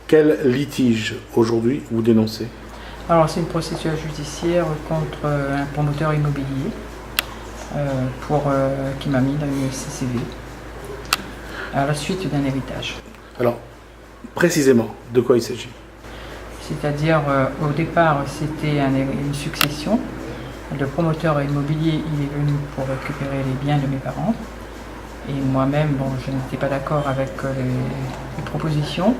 Quel litige aujourd'hui vous dénoncez? Alors c'est une procédure judiciaire contre un promoteur immobilier qui m'a mis dans une CCV à la suite d'un héritage. Alors, précisément, de quoi il s'agit? C'est-à-dire, au départ, c'était une succession. Le promoteur immobilier, il est venu pour récupérer les biens de mes parents. Et moi-même, je n'étais pas d'accord avec les propositions.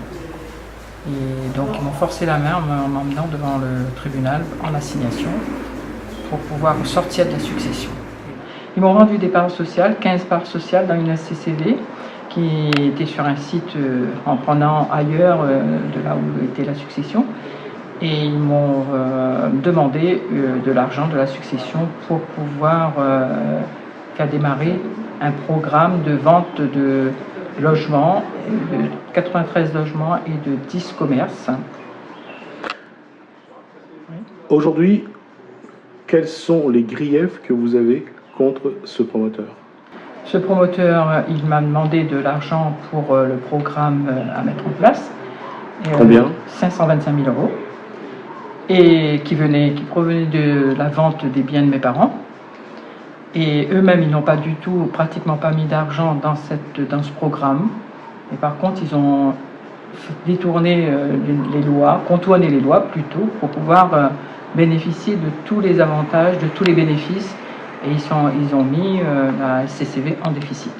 Et donc, ils m'ont forcé la main en m'emmenant devant le tribunal en assignation pour pouvoir sortir de la succession. Ils m'ont rendu des parts sociales, 15 parts sociales dans une SCCV qui était sur un site en prenant ailleurs de là où était la succession. Et ils m'ont demandé de l'argent de la succession pour pouvoir faire démarrer un programme de vente de logements, de 93 logements et de 10 commerces. Aujourd'hui, quels sont les griefs que vous avez contre ce promoteur? Ce promoteur, il m'a demandé de l'argent pour le programme à mettre en place. Combien? 525 000 euros. Et qui provenait de la vente des biens de mes parents. Et eux-mêmes, ils n'ont pas du tout, pratiquement pas mis d'argent dans ce programme. Et par contre, ils ont détourné les lois, contourné les lois plutôt, pour pouvoir bénéficier de tous les avantages, de tous les bénéfices. Et ils ont mis la SCCV en déficit.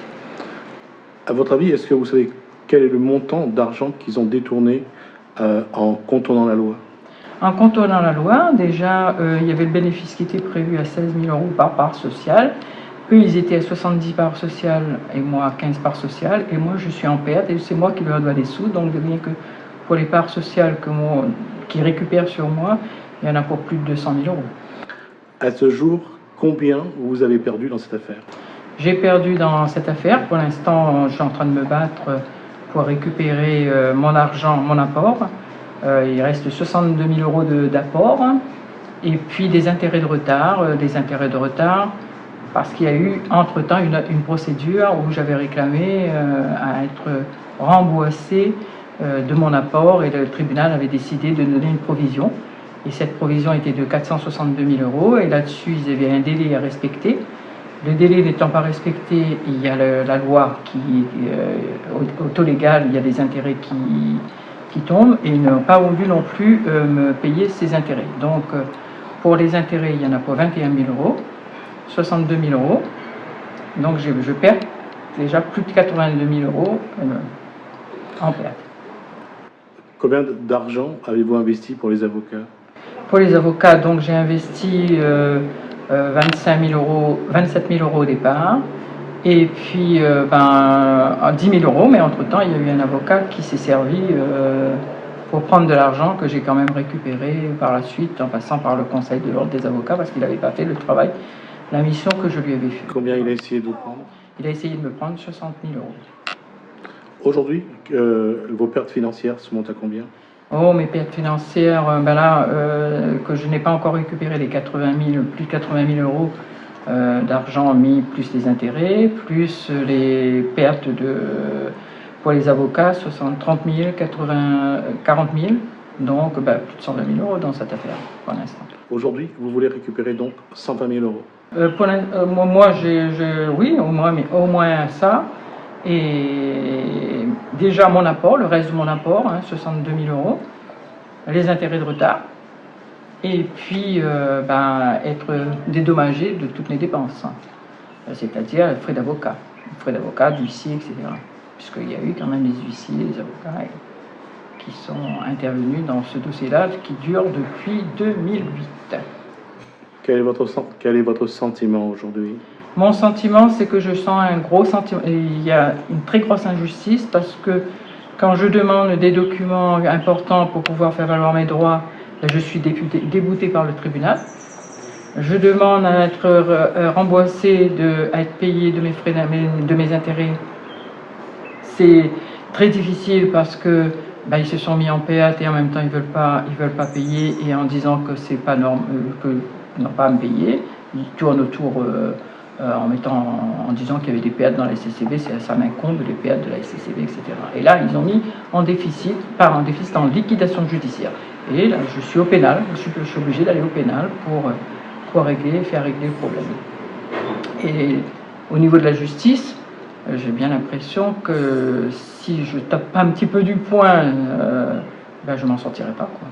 À votre avis, est-ce que vous savez quel est le montant d'argent qu'ils ont détourné en contournant la loi? En contournant la loi, déjà, il y avait le bénéfice qui était prévu à 16 000 euros par part sociale. Eux, ils étaient à 70 parts sociales et moi à 15 parts sociales. Et moi, je suis en perte et c'est moi qui leur dois des sous. Donc, rien que pour les parts sociales qu'ils récupèrent sur moi, il y en a pour plus de 200 000 euros. À ce jour, combien vous avez perdu dans cette affaire? J'ai perdu dans cette affaire. Pour l'instant, je suis en train de me battre pour récupérer mon argent, mon apport. Il reste 62 000 euros d'apport et puis des intérêts de retard, parce qu'il y a eu entre-temps une procédure où j'avais réclamé à être remboursé de mon apport et le tribunal avait décidé de donner une provision. Et cette provision était de 462 000 euros et là-dessus, ils avaient un délai à respecter. Le délai n'étant pas respecté, il y a la loi au taux légal, il y a des intérêts qui tombent et ils n'ont pas voulu non plus me payer ces intérêts. Donc, pour les intérêts, il y en a pour 21 000 euros, 62 000 euros. Donc, je perds déjà plus de 82 000 euros en perte. Combien d'argent avez-vous investi pour les avocats? Pour les avocats, donc j'ai investi 27 000 euros au départ. Et puis 10 000 euros, mais entre-temps, il y a eu un avocat qui s'est servi pour prendre de l'argent que j'ai quand même récupéré par la suite en passant par le conseil de l'ordre des avocats parce qu'il n'avait pas fait le travail, la mission que je lui avais faite. Combien il a essayé de vous prendre? Il a essayé de me prendre 60 000 euros. Aujourd'hui, vos pertes financières se montent à combien? Oh, mes pertes financières, que je n'ai pas encore récupéré les 80 000, plus de 80 000 euros d'argent mis, plus les intérêts, plus les pertes pour les avocats, 30 000, 40 000, donc plus de 120 000 euros dans cette affaire pour l'instant. Aujourd'hui, vous voulez récupérer donc 120 000 euros? Moi, oui, au moins ça. Et déjà mon apport, le reste de mon apport, 62 000 euros, les intérêts de retard, et puis être dédommagé de toutes les dépenses, c'est-à-dire les frais d'avocat, d'huissier, etc. Puisqu'il y a eu quand même des huissiers, des avocats qui sont intervenus dans ce dossier-là qui dure depuis 2008. Quel est votre sentiment aujourd'hui? Mon sentiment, c'est que je sens un gros sentiment. Il y a une très grosse injustice parce que quand je demande des documents importants pour pouvoir faire valoir mes droits, je suis déboutée par le tribunal. Je demande à être remboursée, à être payée de mes frais, de mes intérêts. C'est très difficile parce que ils se sont mis en PAT et en même temps ils veulent pas payer et en disant que c'est pas normal, que n'ont pas à me payer. Ils tournent autour en disant qu'il y avait des péages dans la SCCB, ça m'incombe, les péages de la SCCB, etc. Et là, ils ont mis en déficit, en liquidation judiciaire. Et là, je suis au pénal, je suis obligé d'aller au pénal pour faire régler le problème. Et au niveau de la justice, j'ai bien l'impression que si je tape pas un petit peu du poing, je m'en sortirai pas, quoi.